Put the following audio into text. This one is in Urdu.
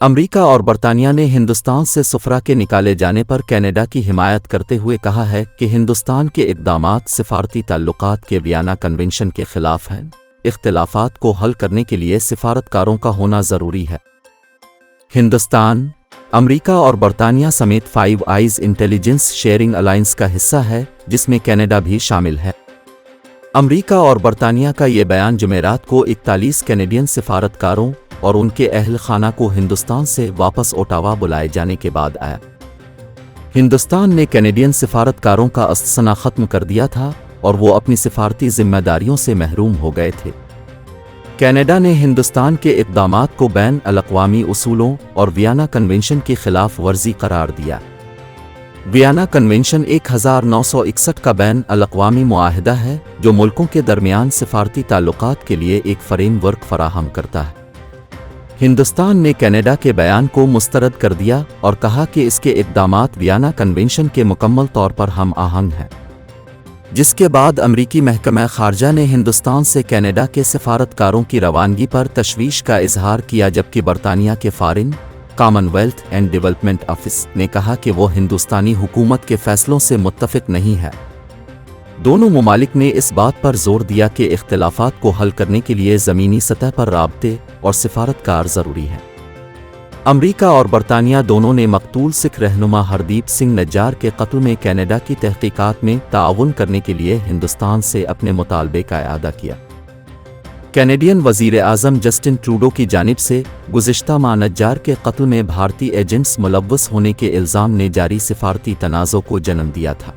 امریکہ اور برطانیہ نے ہندوستان سے سفرا کے نکالے جانے پر کینیڈا کی حمایت کرتے ہوئے کہا ہے کہ ہندوستان کے اقدامات سفارتی تعلقات کے ویانا کنونشن کے خلاف ہیں۔ اختلافات کو حل کرنے کے لیے سفارتکاروں کا ہونا ضروری ہے۔ ہندوستان، امریکہ اور برطانیہ سمیت five eyes intelligence sharing alliance کا حصہ ہے، جس میں کینیڈا بھی شامل ہے۔ امریکہ اور برطانیہ کا یہ بیان جمعرات کو 41 کینیڈین سفارتکاروں اور ان کے اہل خانہ کو ہندوستان سے واپس اوٹاوا بلائے جانے کے بعد آیا۔ ہندوستان نے کینیڈین سفارتکاروں کا استثنا ختم کر دیا تھا اور وہ اپنی سفارتی ذمہ داریوں سے محروم ہو گئے تھے۔ کینیڈا نے ہندوستان کے اقدامات کو بین الاقوامی اصولوں اور ویانا کنونشن کی خلاف ورزی قرار دیا۔ ویانا کنونشن 1961 کا بین الاقوامی معاہدہ ہے جو ملکوں کے درمیان سفارتی تعلقات کے لیے ایک فریم ورک فراہم کرتا ہے۔ ہندوستان نے کینیڈا کے بیان کو مسترد کر دیا اور کہا کہ اس کے اقدامات ویانا کنونشن کے مکمل طور پر ہم آہنگ ہیں، جس کے بعد امریکی محکمہ خارجہ نے ہندوستان سے کینیڈا کے سفارتکاروں کی روانگی پر تشویش کا اظہار کیا، جبکہ برطانیہ کے foreign, common wealth and development office نے کہا کہ وہ ہندوستانی حکومت کے فیصلوں سے متفق نہیں ہے۔ دونوں ممالک نے اس بات پر زور دیا کہ اختلافات کو حل کرنے کے لیے زمینی سطح پر رابطے اور سفارتکار ضروری ہیں۔ امریکہ اور برطانیہ دونوں نے مقتول سکھ رہنما ہردیپ سنگھ نجار کے قتل میں کینیڈا کی تحقیقات میں تعاون کرنے کے لیے ہندوستان سے اپنے مطالبے کا اعادہ کیا۔ کینیڈین وزیر اعظم جسٹن ٹروڈو کی جانب سے گزشتہ ماہ نجار کے قتل میں بھارتی ایجنٹس ملوث ہونے کے الزام نے جاری سفارتی تنازع کو جنم دیا تھا۔